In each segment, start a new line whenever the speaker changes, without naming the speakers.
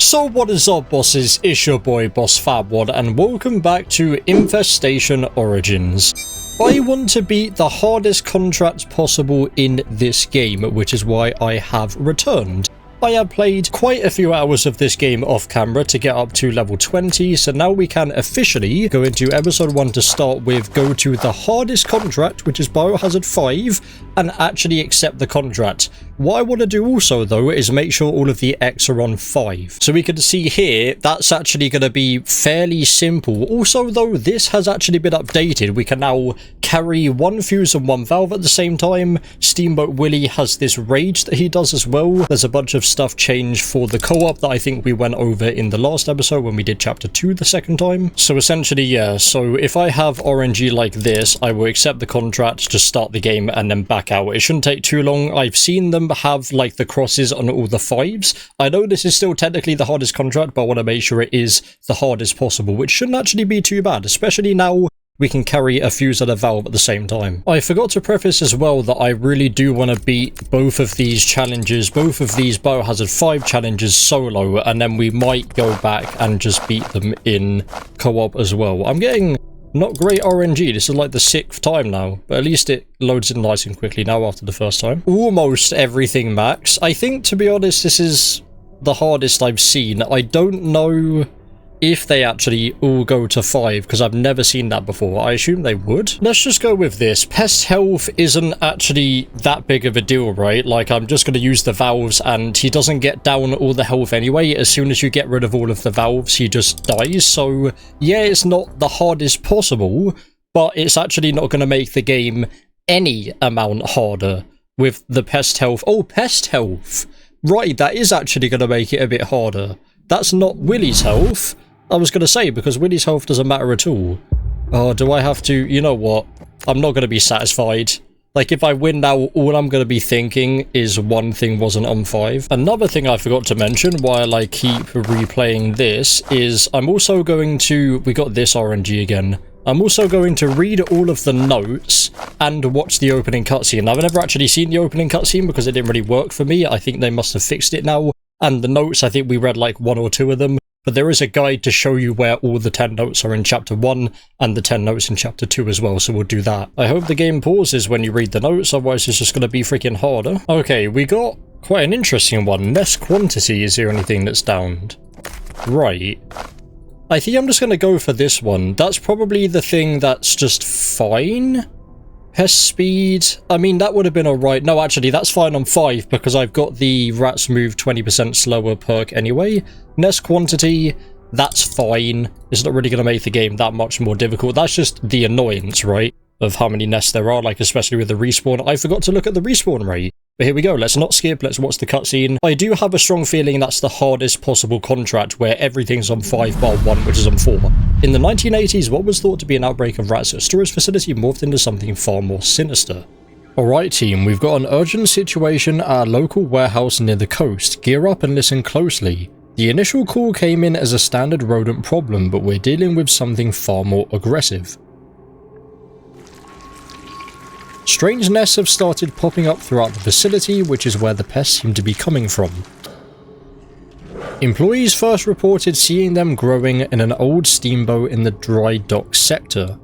So what is up, bosses? It's your boy Boss Fatwod and welcome back to Infestation Origins. I want to beat the hardest contract possible in this game, which is why I have returned. I have played quite a few hours of this game off camera to get up to level 20, so now we can officially go into episode 1 to start with, go to the hardest contract, which is Biohazard 5, and actually accept the contract. What I want to do also though is make sure all of the X are on 5. So we can see here, that's actually going to be fairly simple. Also though, this has actually been updated. We can now carry one fuse and one valve at the same time. Steamboat Willie has this rage that he does as well. There's a bunch of stuff changed for the co-op that I think we went over in the last episode when we did chapter 2 the second time. So essentially, yeah, so if I have RNG like this, I will accept the contract to start the game and then back out. It shouldn't take too long. I've seen them have like the crosses on all the 5s. I know this is still technically the hardest contract, but I want to make sure it is the hardest possible, which shouldn't actually be too bad, especially now we can carry a fuse and a valve at the same time. I forgot to preface as well that I really do want to beat both of these challenges, both of these Biohazard 5 challenges solo, and then we might go back and just beat them in co-op as well. I'm getting not great RNG. This is like the 6th time now, but at least it loads in nice and quickly now after the first time. Almost everything max. I think, to be honest, this is the hardest I've seen. I don't know if they actually all go to 5, because I've never seen that before. I assume they would. Let's just go with this. Pest health isn't actually that big of a deal, right? Like, I'm just going to use the valves, and he doesn't get down all the health anyway. As soon as you get rid of all of the valves, he just dies. So, yeah, it's not the hardest possible, but it's actually not going to make the game any amount harder with the pest health. Oh, pest health! Right, that is actually going to make it a bit harder. That's not Willie's health. I was going to say, because Willie's health doesn't matter at all. Oh, do I have to? You know what? I'm not going to be satisfied. Like, if I win now, all I'm going to be thinking is one thing wasn't on 5. Another thing I forgot to mention while I keep replaying this is I'm also going to... We got this RNG again. I'm also going to read all of the notes and watch the opening cutscene. I've never actually seen the opening cutscene because it didn't really work for me. I think they must have fixed it now. And the notes, I think we read like 1 or 2 of them. But there is a guide to show you where all the 10 notes are in chapter 1 and the 10 notes in chapter 2 as well, so we'll do that. I hope the game pauses when you read the notes, otherwise it's just going to be freaking harder. Okay, we got quite an interesting one. Less quantity is the only thing that's downed. Right. I think I'm just going to go for this one. That's probably the thing that's just fine. Pest speed, I mean, that would have been alright. No, actually, that's fine on 5 because I've got the rats move 20% slower perk anyway. Nest quantity, that's fine. It's not really going to make the game that much more difficult. That's just the annoyance, right, of how many nests there are, like especially with the respawn. I forgot to look at the respawn rate. But here we go, let's not skip, let's watch the cutscene. I do have a strong feeling that's the hardest possible contract where everything's on 5 bar 1, which is on 4. In the 1980s, what was thought to be an outbreak of rats at a storage facility morphed into something far more sinister. Alright team, we've got an urgent situation at a local warehouse near the coast. Gear up and listen closely. The initial call came in as a standard rodent problem, but we're dealing with something far more aggressive. Strange nests have started popping up throughout the facility, which is where the pests seem to be coming from. Employees first reported seeing them growing in an old steamboat in the dry dock sector.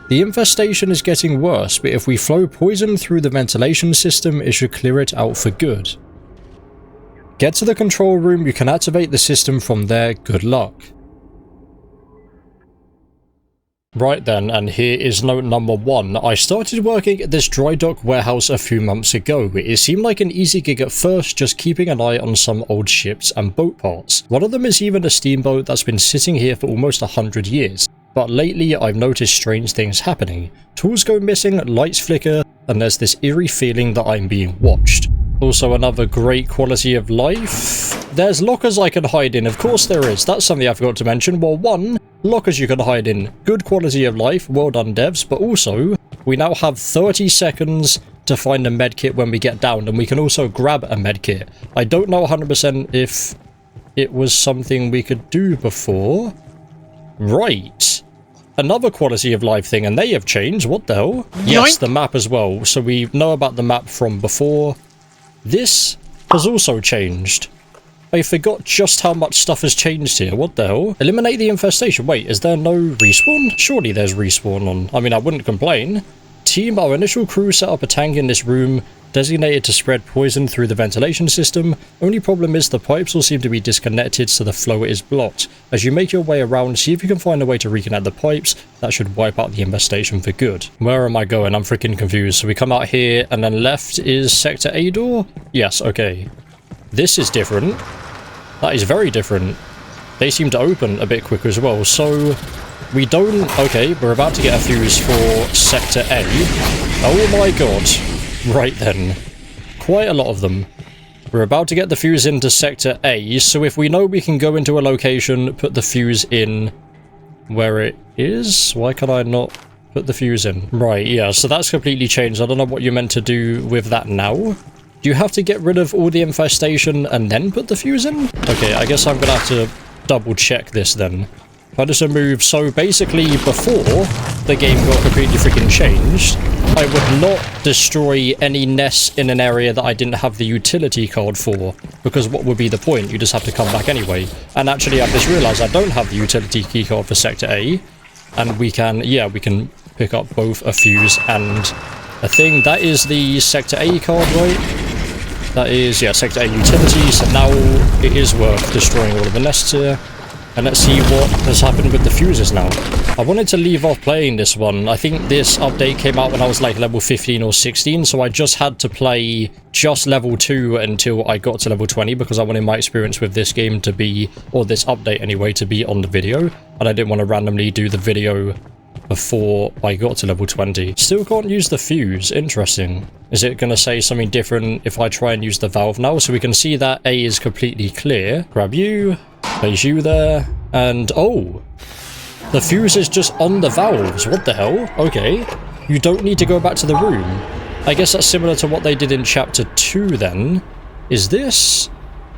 The infestation is getting worse, but if we flow poison through the ventilation system, it should clear it out for good. Get to the control room, you can activate the system from there, good luck. Right then, and here is note number 1. I started working at this dry dock warehouse a few months ago. It seemed like an easy gig at first, just keeping an eye on some old ships and boat parts. One of them is even a steamboat that's been sitting here for almost 100 years. But lately, I've noticed strange things happening. Tools go missing, lights flicker, and there's this eerie feeling that I'm being watched. Also, another great quality of life. There's lockers I can hide in. Of course there is. That's something I forgot to mention. Well, 1, lockers you can hide in. Good quality of life. Well done, devs. But also, we now have 30 seconds to find a medkit when we get down, and we can also grab a medkit. I don't know 100% if it was something we could do before. Right. Another quality of life thing, and they have changed. What the hell? Yes, the map as well. So we know about the map from before. This has also changed. I forgot just how much stuff has changed here. What the hell? Eliminate the infestation. Wait, is there no respawn? Surely there's respawn on. I mean, I wouldn't complain. Team, our initial crew set up a tank in this room designated to spread poison through the ventilation system. Only problem is the pipes all seem to be disconnected, so the flow is blocked. As you make your way around, see if you can find a way to reconnect the pipes. That should wipe out the infestation for good. Where am I going? I'm freaking confused. So we come out here and then left is Sector A door? Yes, okay. This is different. That is very different. They seem to open a bit quicker as well. So we don't... Okay, we're about to get a fuse for Sector A. Oh my god. Right then. Quite a lot of them. We're about to get the fuse into Sector A, so if we know we can go into a location, put the fuse in where it is. Why can I not put the fuse in? Right, yeah, so that's completely changed. I don't know what you're meant to do with that now. Do you have to get rid of all the infestation and then put the fuse in? Okay, I guess I'm gonna have to double check this then. If I just remove... So basically, before the game got completely freaking changed, I would not destroy any nests in an area that I didn't have the utility card for, because what would be the point? You just have to come back anyway. And actually, I've just realized I don't have the utility key card for Sector A, and we can, yeah, we can pick up both a fuse and a thing. That is the Sector A card, right? That is, yeah, Sector A utility, so now it is worth destroying all of the nests here. And let's see what has happened with the fuses now. I wanted to leave off playing this one. I think this update came out when I was like level 15 or 16, so I just had to play just level 2 until I got to level 20 because I wanted my experience with this game to be, or this update anyway, to be on the video. And I didn't want to randomly do the video before I got to level 20. Still can't use the fuse. Interesting. Is it going to say something different if I try and use the valve now? So we can see that A is completely clear. Grab you. Place you there, and oh, the fuse is just on the valves. What the hell? Okay, you don't need to go back to the room. I guess that's similar to what they did in chapter 2 then. Is this?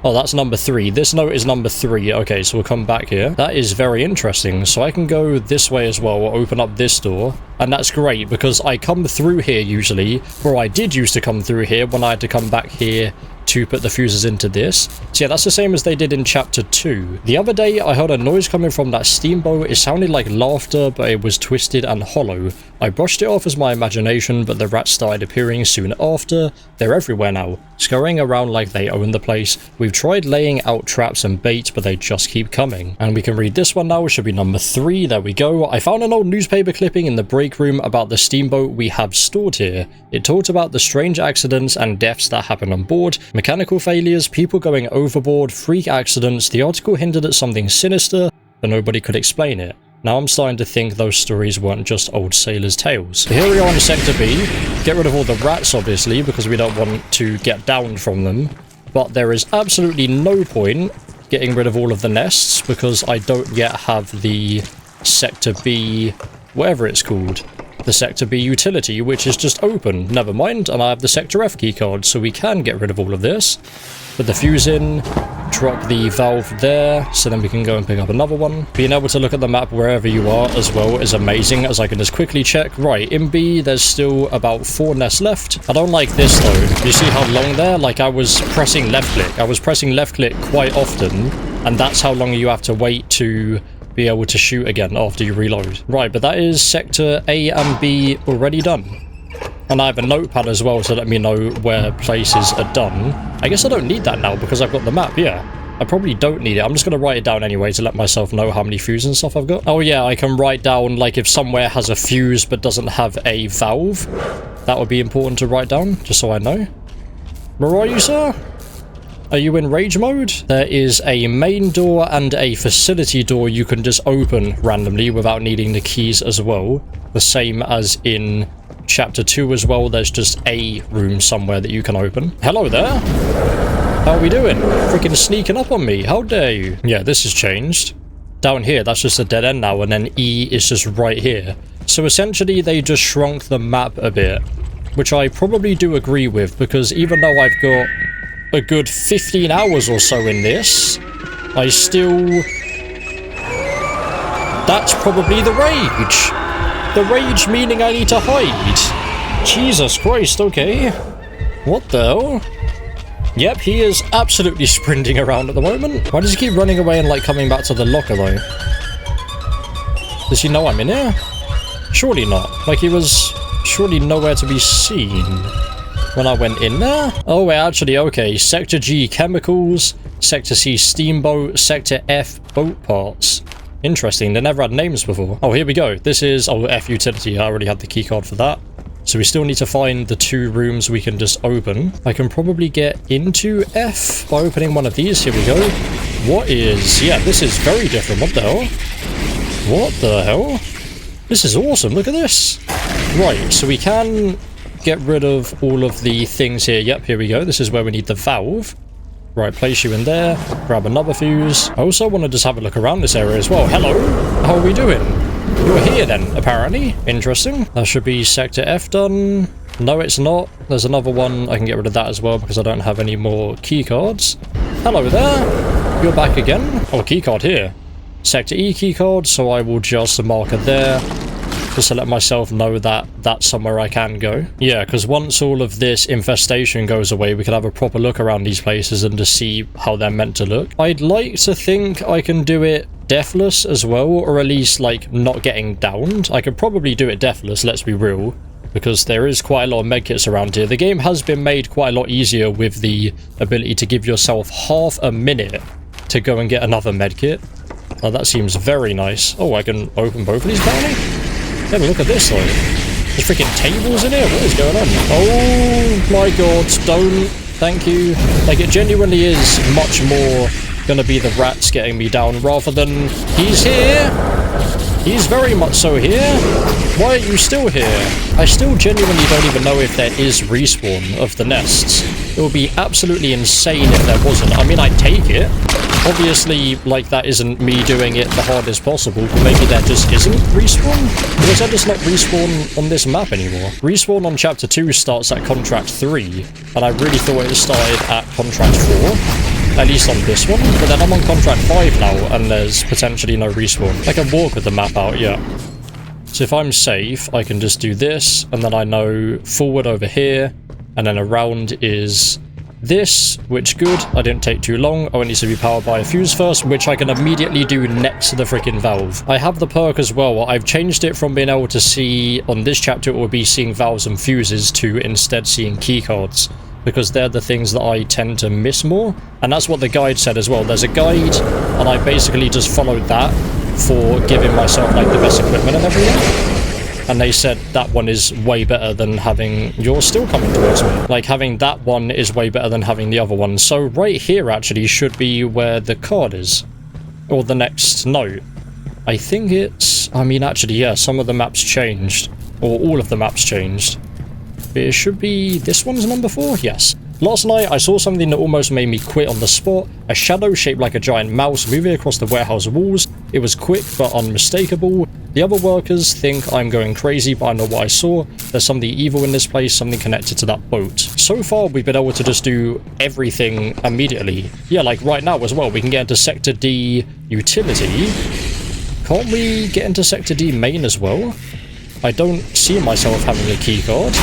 Oh, that's number 3. This note is number 3. Okay, so we'll come back here. That is very interesting. So I can go this way as well, or open up this door. And that's great, because I come through here usually, or I did used to come through here when I had to come back here to put the fuses into this. So yeah, that's the same as they did in chapter 2. The other day, I heard a noise coming from that steamboat. It sounded like laughter, but it was twisted and hollow. I brushed it off as my imagination, but the rats started appearing soon after. They're everywhere now, scurrying around like they own the place. We've tried laying out traps and bait, but they just keep coming. And we can read this one now. It should be number 3. There we go. I found an old newspaper clipping in the break room about the steamboat we have stored here. It talked about the strange accidents and deaths that happen on board. Mechanical failures, people going overboard, freak accidents. The article hinted at something sinister, but nobody could explain it. Now I'm starting to think those stories weren't just old sailors' tales. So here we are in Sector B. Get rid of all the rats, obviously, because we don't want to get downed from them. But there is absolutely no point getting rid of all of the nests, because I don't yet have the Sector B, whatever it's called. The Sector B utility, which is just open. Never mind, and I have the Sector F keycard, so we can get rid of all of this. Put the fuse in, drop the valve there, so then we can go and pick up another one. Being able to look at the map wherever you are as well is amazing, as I can just quickly check. Right, in B, there's still about 4 nests left. I don't like this though. You see how long there? Like I was pressing left click. I was pressing left click quite often, and that's how long you have to wait to be able to shoot again after you reload. Right, but that is Sector A and B already done. And I have a notepad as well to let me know where places are done. I guess I don't need that now because I've got the map, yeah. I probably don't need it. I'm just going to write it down anyway to let myself know how many fuses and stuff I've got. Oh yeah, I can write down like if somewhere has a fuse but doesn't have a valve. That would be important to write down, just so I know. Where are you, sir? Are you in rage mode? There is a main door and a facility door you can just open randomly without needing the keys as well. The same as in chapter 2 as well. There's just a room somewhere that you can open. Hello there. How are we doing? Freaking sneaking up on me. How dare you? Yeah, this has changed. Down here, that's just a dead end now, and then E is just right here. So essentially, they just shrunk the map a bit, which I probably do agree with, because even though I've got a good 15 hours or so in this, I still... That's probably the rage. The rage meaning I need to hide. Jesus Christ, okay. What the hell? Yep, he is absolutely sprinting around at the moment. Why does he keep running away and like coming back to the locker though? Does he know I'm in here? Surely not. Like he was surely nowhere to be seen when I went in there. Oh, wait, actually, okay. Sector G, chemicals. Sector C, steamboat. Sector F, boat parts. Interesting, they never had names before. Oh, here we go. This is, oh, F utility. I already had the keycard for that. So we still need to find the 2 rooms we can just open. I can probably get into F by opening one of these. Here we go. What is... Yeah, this is very different. What the hell? What the hell? This is awesome. Look at this. Right, so we can get rid of all of the things here. Yep, here we go. This is where we need the valve. Right, place you in there. Grab another fuse. I also want to just have a look around this area as well. Hello? How are we doing? You're here then, apparently. Interesting. That should be Sector F done. No, it's not. There's another one. I can get rid of that as well because I don't have any more keycards. Hello there. You're back again. Oh, keycard here. Sector E keycard, so I will just mark it there. Just to let myself know that that's somewhere I can go. Yeah, because once all of this infestation goes away, we can have a proper look around these places and just see how they're meant to look. I'd like to think I can do it deathless as well, or at least like not getting downed. I could probably do it deathless, let's be real, because there is quite a lot of medkits around here. The game has been made quite a lot easier with the ability to give yourself half a minute to go and get another medkit. Oh, that seems very nice. Oh, I can open both of these apparently? Have a look at this, though. There's freaking tables in here? What is going on? Oh my god, don't. Thank you. Like, it genuinely is much more gonna be the rats getting me down rather than he's here. He's very much so here. Why are you still here? I still genuinely don't even know if there is respawn of the nests. It would be absolutely insane if there wasn't. I mean, I'd take it. Obviously, like, that isn't me doing it the hardest possible, but maybe there just isn't respawn? Or is there just not respawn on this map anymore? Respawn on Chapter 2 starts at Contract 3, and I really thought it started at Contract 4. At least on this one, but then I'm on Contract 5 now, and there's potentially no respawn. I can walk with the map out, yeah. So if I'm safe, I can just do this, and then I know forward over here, and then around is this, which good. I didn't take too long. Oh, it needs to be powered by a fuse first, which I can immediately do next to the freaking valve. I have the perk as well. I've changed it from being able to see, on this chapter, it will be seeing valves and fuses to instead seeing keycards, because they're the things that I tend to miss more. And that's what the guide said as well. There's a guide, and I basically just followed that for giving myself like the best equipment and everything. And they said that one is way better than having... You're still coming towards me. Like, having that one is way better than having the other one. So right here actually should be where the card is. Or the next note. I think it's... I mean, actually, yeah, some of the maps changed. Or all of the maps changed. But it should be... This one's number 4? Yes. Last night, I saw something that almost made me quit on the spot. A shadow shaped like a giant mouse moving across the warehouse walls. It was quick, but unmistakable. The other workers think I'm going crazy, but I know what I saw. There's something evil in this place, something connected to that boat. So far, we've been able to just do everything immediately. Yeah, like right now as well, we can get into Sector D utility. Can't we get into Sector D main as well? I don't see myself having a keycard.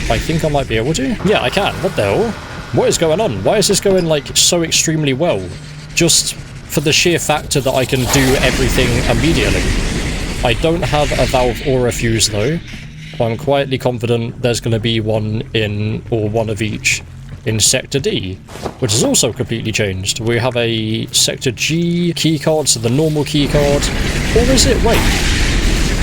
I think I might be able to. Yeah, I can. What the hell? What is going on? Why is this going, like, so extremely well? Just for the sheer factor that I can do everything immediately. I don't have a valve or a fuse, though. I'm quietly confident there's going to be one in, or one of each, in Sector D, which is also completely changed. We have a Sector G keycard, so the normal keycard. Or is it? Wait.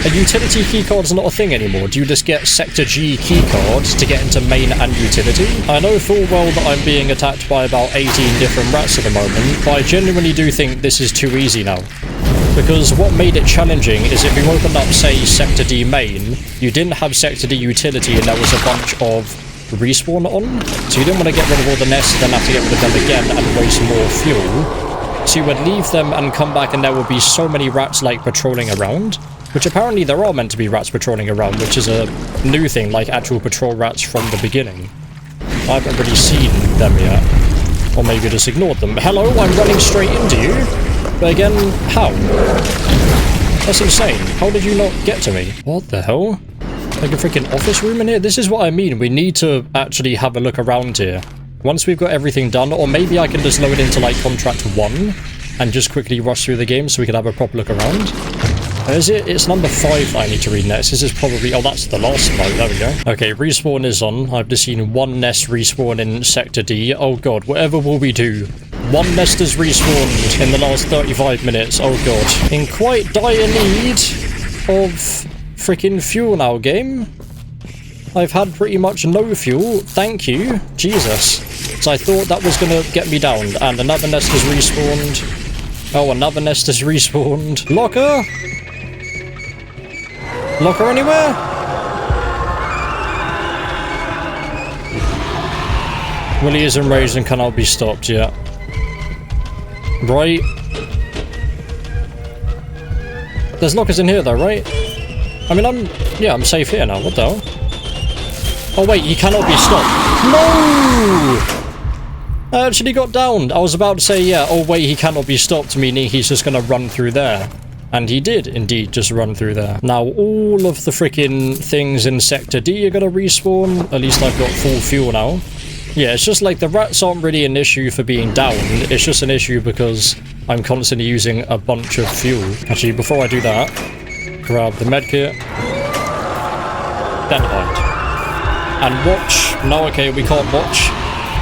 A utility keycard's not a thing anymore. Do you just get Sector G keycards to get into main and utility? I know full well that I'm being attacked by about 18 different rats at the moment, but I genuinely do think this is too easy now. Because what made it challenging is if you opened up, say, Sector D main, you didn't have Sector D utility and there was a bunch of respawn on, so you didn't want to get rid of all the nests and then have to get rid of them again and waste more fuel. So you would leave them and come back and there would be so many rats, like, patrolling around. Which apparently there are meant to be rats patrolling around, which is a new thing, like actual patrol rats from the beginning. I haven't really seen them yet. Or maybe just ignored them. Hello, I'm running straight into you. But again, how? That's insane. How did you not get to me? What the hell? Like a freaking office room in here? This is what I mean. We need to actually have a look around here. Once we've got everything done, or maybe I can just load into like contract 1 and just quickly rush through the game so we can have a proper look around. Is it? It's number 5 that I need to read next. This is probably... Oh, that's the last note. There we go. Okay, respawn is on. I've just seen 1 nest respawn in Sector D. Oh, God. Whatever will we do? 1 nest has respawned in the last 35 minutes. Oh, God. In quite dire need of freaking fuel now, game. I've had pretty much no fuel. Thank you. Jesus. So I thought that was going to get me down. And another nest has respawned. Oh, another nest has respawned. Locker? Locker anywhere? Willie is enraged and cannot be stopped yet. Right. There's lockers in here though, right? I mean, I'm safe here now. What the hell? Oh wait, he cannot be stopped. No! I actually got downed. I was about to say, yeah, oh wait, he cannot be stopped, meaning he's just gonna run through there. And he did indeed just run through there. Now, all of the freaking things in Sector D are gonna respawn. At least I've got full fuel now. Yeah, it's just like the rats aren't really an issue for being downed. It's just an issue because I'm constantly using a bunch of fuel. Actually, before I do that, grab the medkit. Then hide. And watch. No, okay, we can't watch.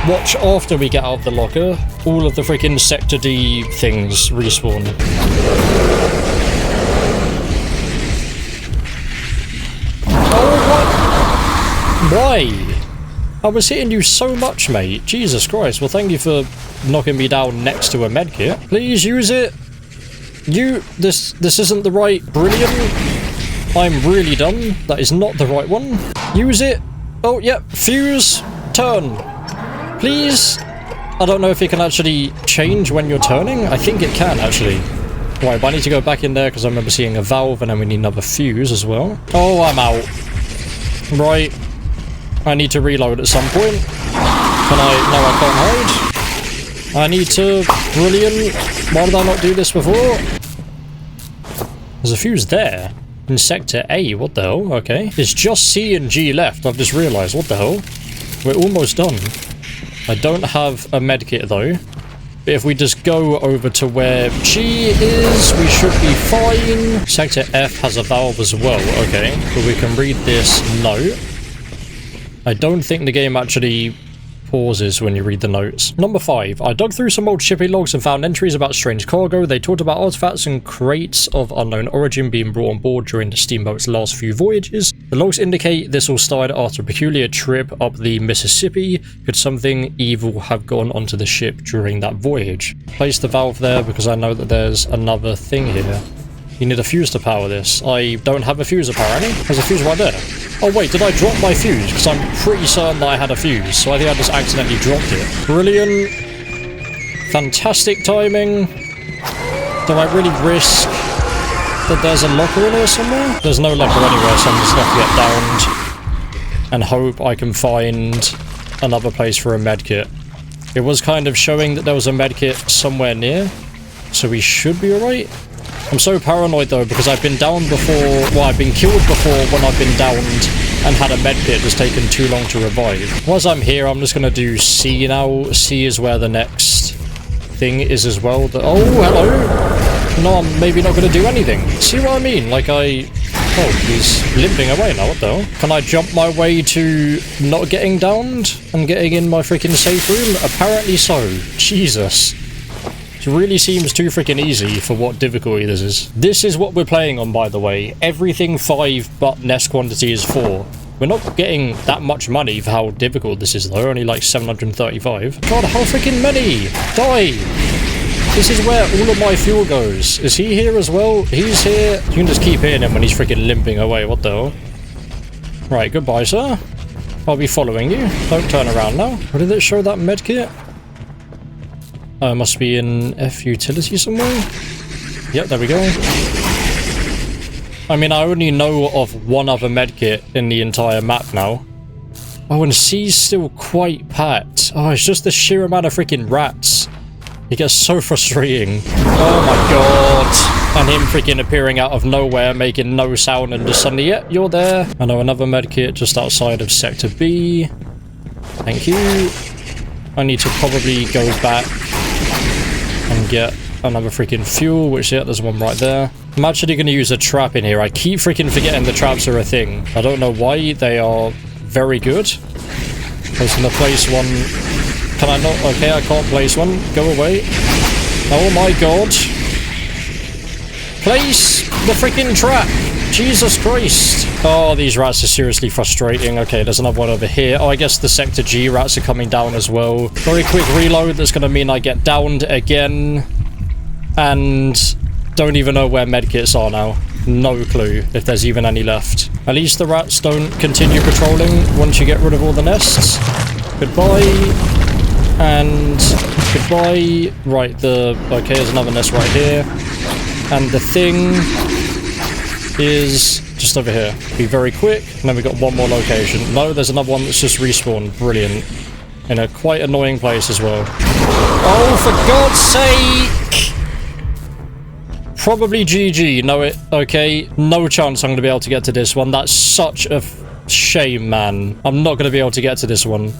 Watch after we get out of the locker. All of the freaking Sector D things respawn. Oh, what? Why? I was hitting you so much, mate. Jesus Christ. Well, thank you for knocking me down next to a medkit. Please use it. This isn't the right. Brilliant. I'm really done. That is not the right one. Use it. Oh, yep. Fuse. Turn. Please. I don't know if it can actually change when you're turning. I think it can, actually. Right, but I need to go back in there because I remember seeing a valve and then we need another fuse as well. Oh, I'm out. Right. I need to reload at some point. Can I... No, I can't hide. I need to... Brilliant. Why did I not do this before? There's a fuse there. In Sector A. What the hell? Okay. It's just C and G left. I've just realised. What the hell? We're almost done. I don't have a medkit though. But if we just go over to where G is, we should be fine. Sector F has a valve as well. Okay. But we can read this note. I don't think the game actually pauses when you read the notes. Number 5. I dug through some old shipping logs and found entries about strange cargo. They talked about artifacts and crates of unknown origin being brought on board during the Steamboat's last few voyages. The logs indicate this all started after a peculiar trip up the Mississippi. Could something evil have gone onto the ship during that voyage? Place the valve there because I know that there's another thing here. You need a fuse to power this. I don't have a fuse apparently. There's a fuse right there. Oh wait, did I drop my fuse? Because I'm pretty certain that I had a fuse. So I think I just accidentally dropped it. Brilliant. Fantastic timing. Do I really risk that there's a locker in here somewhere? There's no locker anywhere, so I'm just going to get downed and hope I can find another place for a medkit. It was kind of showing that there was a medkit somewhere near, so we should be alright. I'm so paranoid though because I've been downed before, well I've been killed before when I've been downed and had a medkit that's taken too long to revive. Once I'm here I'm just going to do C now. C is where the next thing is as well. Oh hello! No, I'm maybe not going to do anything. See what I mean? Like oh he's limping away now, what the hell? Can I jump my way to not getting downed and getting in my freaking safe room? Apparently so. Jesus. It really seems too freaking easy for what difficulty this is. This is what we're playing on, by the way. Everything 5 but nest quantity is 4. We're not getting that much money for how difficult this is though. Only like 735. God, how freaking many? Die! This is where all of my fuel goes. Is he here as well? He's here. You can just keep hitting him when he's freaking limping away. What the hell? Right, goodbye, sir. I'll be following you. Don't turn around now. Where did it show that medkit? It must be in F utility somewhere. Yep, there we go. I mean, I only know of one other medkit in the entire map now. Oh, and C's still quite packed. Oh, it's just the sheer amount of freaking rats. It gets so frustrating. Oh my god. And him freaking appearing out of nowhere, making no sound, and just suddenly, yeah, you're there. I know another medkit just outside of Sector B. Thank you. I need to probably go back and get another freaking fuel, which, yeah, there's one right there. I'm actually going to use a trap in here. I keep freaking forgetting the traps are a thing. I don't know why. They are very good. I was going to place one. Can I not? Okay, I can't place one. Go away. Oh my god. Place the freaking trap. Jesus Christ. Oh, these rats are seriously frustrating. Okay, there's another one over here. Oh, I guess the Sector G rats are coming down as well. Very quick reload. That's going to mean I get downed again. And don't even know where medkits are now. No clue if there's even any left. At least the rats don't continue patrolling once you get rid of all the nests. Goodbye. And goodbye. Right, okay, there's another nest right here. And the thing is just over here. Be very quick. And then we got one more location. No, there's another one that's just respawned. Brilliant. In a quite annoying place as well. Oh, for God's sake! Probably GG. No, okay. No chance I'm going to be able to get to this one. That's such a shame, man. I'm not going to be able to get to this one.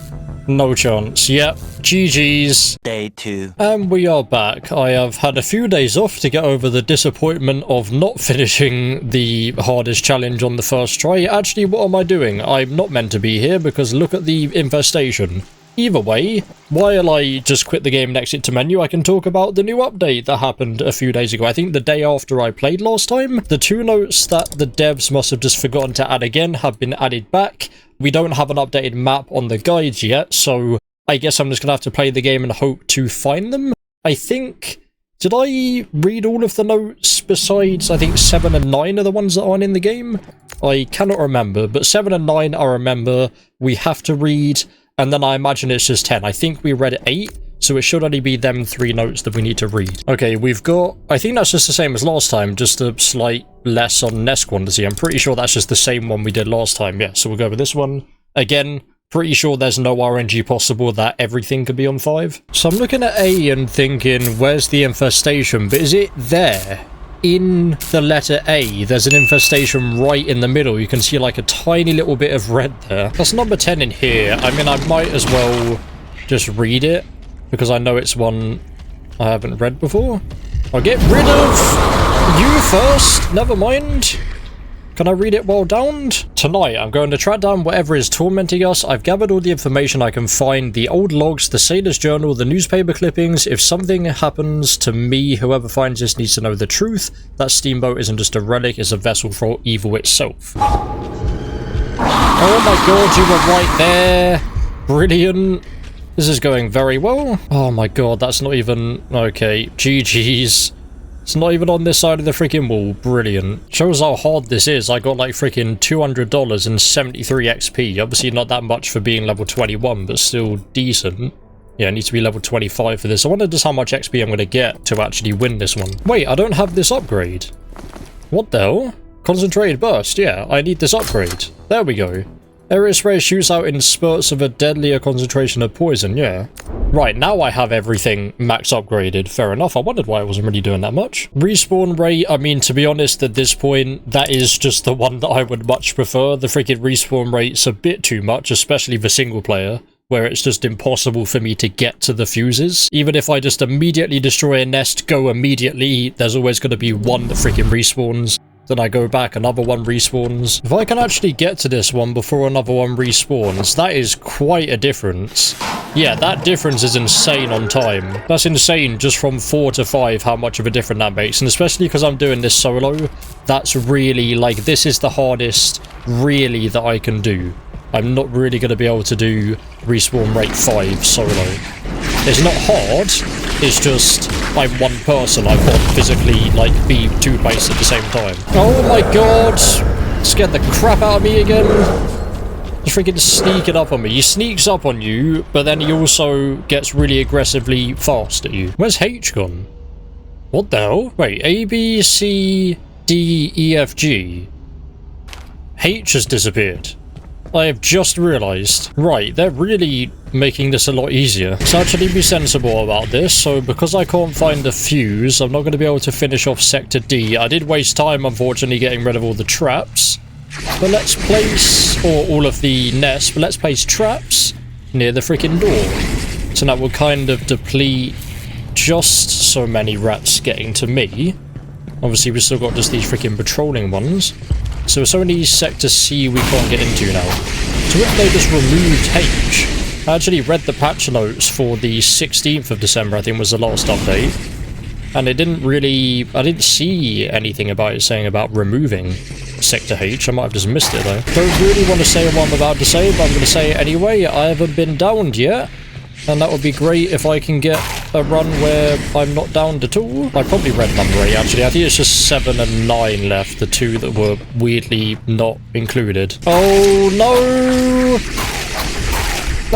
No chance. Yep. GG's.
Day 2.
And we are back. I have had a few days off to get over the disappointment of not finishing the hardest challenge on the first try. Actually, what am I doing? I'm not meant to be here because look at the infestation. Either way, while I just quit the game and exit to menu, I can talk about the new update that happened a few days ago. I think the day after I played last time. The 2 notes that the devs must have just forgotten to add again have been added back. We don't have an updated map on the guides yet, so I guess I'm just going to have to play the game and hope to find them. I think... Did I read all of the notes besides, I think 7 and 9 are the ones that aren't in the game? I cannot remember, but 7 and 9 I remember we have to read... And then I imagine it's just 10. I think we read 8, so it should only be them 3 notes that we need to read. Okay, we've got... I think that's just the same as last time, just a slight less on nest quantity. I'm pretty sure that's just the same one we did last time. Yeah, so we'll go with this one. Again, pretty sure there's no RNG possible that everything could be on 5. So I'm looking at A and thinking, where's the infestation? But is it there? In the letter A, there's an infestation right in the middle. You can see like a tiny little bit of red there. That's number 10 in here. I mean, I might as well just read it because I know it's one I haven't read before. I'll get rid of you first. Never mind. Can I read it while downed? Tonight, I'm going to track down whatever is tormenting us. I've gathered all the information I can find. The old logs, the sailor's journal, the newspaper clippings. If something happens to me, whoever finds this needs to know the truth. That steamboat isn't just a relic, it's a vessel for evil itself. Oh my god, you were right there. Brilliant. This is going very well. Oh my god, that's not even... Okay, GG's. It's not even on this side of the freaking wall. Brilliant. Shows how hard this is. I got like freaking $200 and 73 XP. Obviously not that much for being level 21, but still decent. Yeah, I need to be level 25 for this. I wonder just how much XP I'm going to get to actually win this one. Wait, I don't have this upgrade. What the hell? Concentrated burst. Yeah, I need this upgrade. There we go. Area spray shoots out in spurts of a deadlier concentration of poison, yeah. Right, now I have everything max upgraded. Fair enough. I wondered why I wasn't really doing that much. Respawn rate, I mean, to be honest, at this point, that is just the one that I would much prefer. The freaking respawn rate's a bit too much, especially for single player, where it's just impossible for me to get to the fuses. Even if I just immediately destroy a nest, go immediately, there's always going to be one that freaking respawns. Then I go back, another one respawns. If I can actually get to this one before another one respawns, that is quite a difference. Yeah, that difference is insane on time. That's insane just from 4 to 5 how much of a difference that makes. And especially because I'm doing this solo, that's really, like, this is the hardest, really, that I can do. I'm not really going to be able to do respawn rate 5 solo. It's not hard, it's just I'm one person, I can't physically, like, be 2 places at the same time. Oh my god! Scared the crap out of me again. He's freaking sneaking up on me. He sneaks up on you, but then he also gets really aggressively fast at you. Where's H gone? What the hell? Wait, A, B, C, D, E, F, G. H has disappeared. I have just realised. Right, they're really making this a lot easier. So actually be sensible about this. So because I can't find the fuse, I'm not going to be able to finish off Sector D. I did waste time, unfortunately, getting rid of all the traps. But let's place, or all of the nests, but let's place traps near the freaking door. So that will kind of deplete just so many rats getting to me. Obviously, we've still got just these freaking patrolling ones. So it's only Sector C we can't get into now. So if they just removed H, I actually read the patch notes for the 16th of December, I think was the last update. And it didn't really, I didn't see anything about it saying about removing Sector H. I might have just missed it though. Don't really want to say what I'm about to say, but I'm going to say it anyway. I haven't been downed yet. And that would be great if I can get a run where I'm not downed at all. I probably read number 8 actually. I think it's just 7 and 9 left. The 2 that were weirdly not included. Oh no!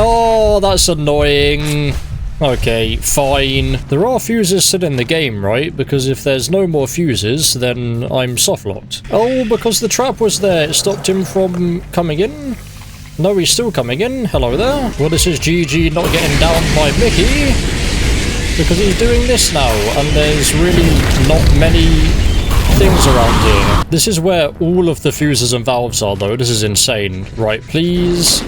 Oh, that's annoying. Okay, fine. There are fuses still in the game, right? Because if there's no more fuses, then I'm soft-locked. Oh, because the trap was there. It stopped him from coming in? No, he's still coming in. Hello there. Well, this is GG not getting down by Mickey. Because he's doing this now. And there's really not many things around here. This is where all of the fuses and valves are, though. This is insane. Right, please.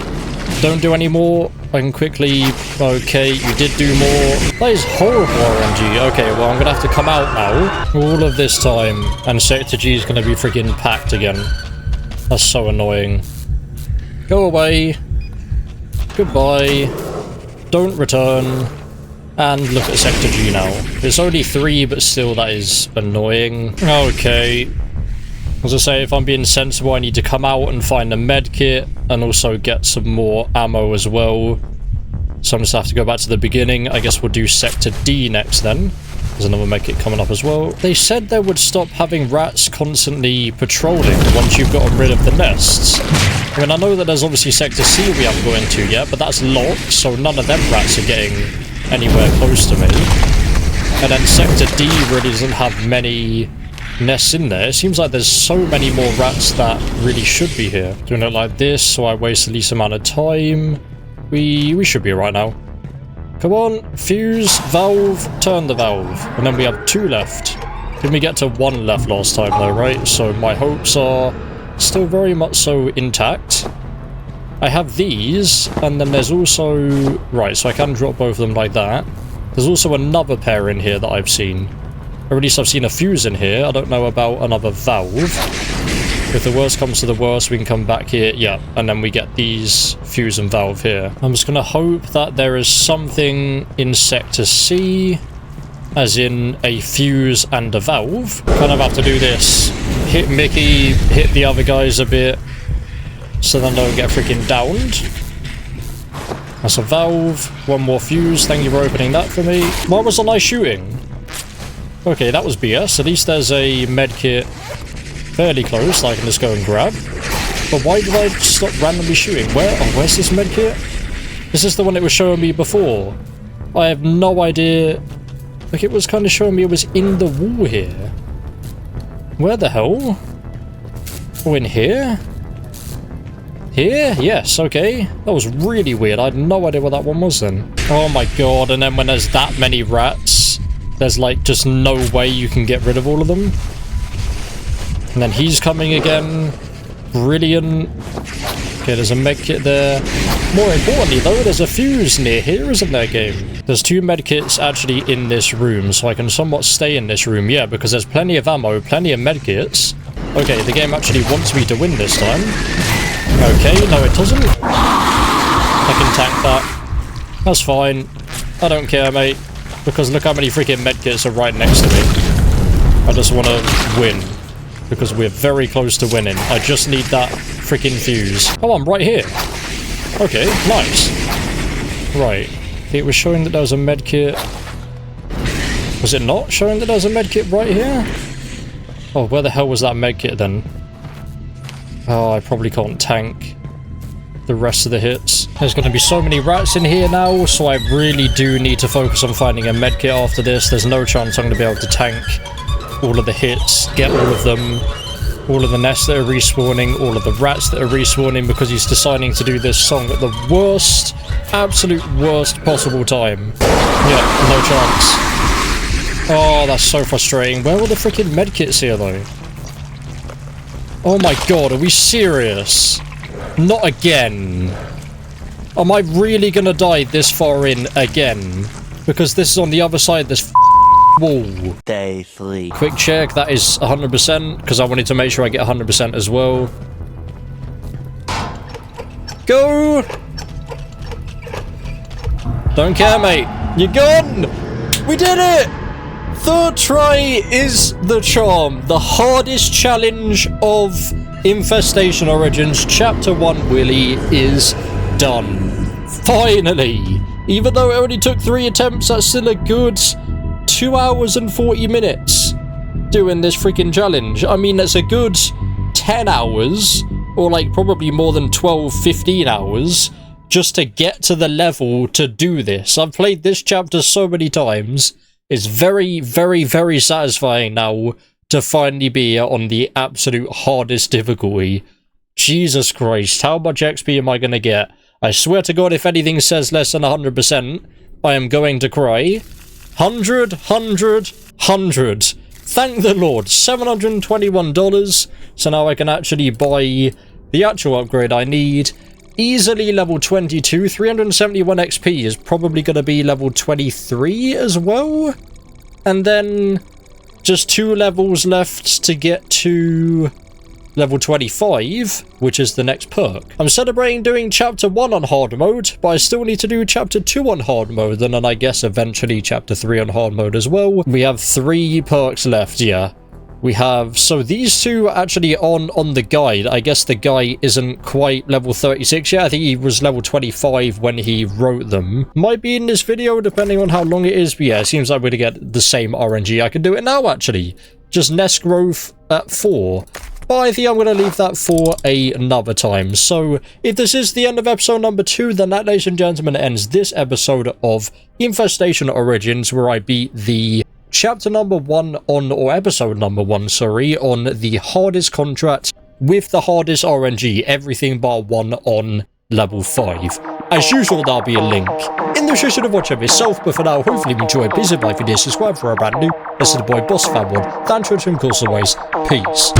Don't do any more. I can quickly... Okay, you did do more. That is horrible RNG. Okay, well, I'm going to have to come out now. All of this time. And Sector G is going to be freaking packed again. That's so annoying. Go away. Goodbye. Don't return. And look at Sector G now. It's only 3, but still that is annoying. Okay. As I say, if I'm being sensible, I need to come out and find a med kit and also get some more ammo as well. So I'm just have to go back to the beginning. I guess we'll do Sector D next then. There's another med kit coming up as well. They said they would stop having rats constantly patrolling once you've gotten rid of the nests. I mean, I know that there's obviously Sector C we haven't got into yet, but that's locked, so none of them rats are getting anywhere close to me. And then Sector D really doesn't have many nests in there. It seems like there's so many more rats that really should be here. Doing it like this so I waste the least amount of time. We should be right now. Come on, fuse, valve, turn the valve. And then we have 2 left. Didn't we get to 1 left last time though, right? So my hopes are still very much so intact. I have these, and then there's also... Right, so I can drop both of them like that. There's also another pair in here that I've seen. Or at least I've seen a fuse in here. I don't know about another valve. If the worst comes to the worst, we can come back here. Yeah, and then we get these fuse and valve here. I'm just going to hope that there is something in Sector C, as in a fuse and a valve. Kind of have to do this. Hit Mickey, hit the other guys a bit, so then don't get freaking downed. That's a valve. 1 more fuse. Thank you for opening that for me. Why wasn't I shooting? Okay, that was BS. At least there's a medkit fairly close that I can just go and grab. But why did I stop randomly shooting? Where's this medkit? Is this the one it was showing me before? I have no idea. Like, it was kind of showing me it was in the wall here. Where the hell? Oh, in here? Here? Yes, okay. That was really weird. I had no idea what that one was then. Oh my god, and then when there's that many rats, there's like just no way you can get rid of all of them. And then he's coming again. Brilliant. Okay, there's a medkit there. More importantly though, there's a fuse near here, isn't there, game? There's 2 medkits actually in this room, so I can somewhat stay in this room, yeah, because there's plenty of ammo, plenty of medkits. Okay, the game actually wants me to win this time. Okay, no it doesn't. I can tank that. That's fine. I don't care, mate. Because look how many freaking medkits are right next to me. I just want to win. Because we're very close to winning. I just need that freaking fuse. Oh, I'm right here. Okay, nice. Right. It was showing that there was a medkit. Was it not showing that there was a medkit right here? Oh, where the hell was that medkit then? Oh, I probably can't tank the rest of the hits. There's going to be so many rats in here now, so I really do need to focus on finding a medkit after this. There's no chance I'm going to be able to tank all of the hits, get all of them, all of the nests that are respawning, all of the rats that are respawning, because he's deciding to do this song at the worst, absolute worst possible time. Yeah, no chance. Oh, that's so frustrating. Where were the freaking medkits here, though? Oh my god, are we serious? Not again. Am I really gonna die this far in again? Because this is on the other side of this wall.
Day 3.
Quick check, that is 100%, because I wanted to make sure I get 100% as well. Go! Don't care, mate. You're gone! We did it! Third try is the charm. The hardest challenge of Infestation Origins Chapter 1 Willie is done. Finally! Even though it only took 3 attempts, that's still a good 2 hours and 40 minutes doing this freaking challenge. I mean, that's a good 10 hours, or like probably more than 12, 15 hours, just to get to the level to do this. I've played this chapter so many times. It's very, very, very satisfying now to finally be on the absolute hardest difficulty. Jesus Christ, how much XP am I going to get? I swear to God, if anything says less than 100%, I am going to cry. 100, 100, 100. Thank the Lord. $721. So now I can actually buy the actual upgrade I need. Easily level 22. 371 XP is probably going to be level 23 as well. And then just 2 levels left to get to level 25, which is the next perk. I'm celebrating doing chapter 1 on hard mode, but I still need to do chapter 2 on hard mode, and then I guess eventually chapter 3 on hard mode as well. We have 3 perks left, yeah. We have, so these 2 are actually on the guide. I guess the guy isn't quite level 36 yet. I think he was level 25 when he wrote them. Might be in this video, depending on how long it is, but yeah, it seems like we're gonna get the same RNG. I can do it now, actually. Just nest growth at 4. But I think I'm going to leave that for another time. So, if this is the end of episode number 2, then that, ladies and gentlemen, ends this episode of Infestation Origins, where I beat the chapter number 1 on, or episode number 1, sorry, on the hardest contract with the hardest RNG, everything bar 1 on level 5. As usual, there'll be a link in the description of watch of yourself, but for now, hopefully you enjoyed. Please hit like, video, subscribe for a brand new. This is the boy, Boss Fatwod. Thanks for watching, course always. Peace.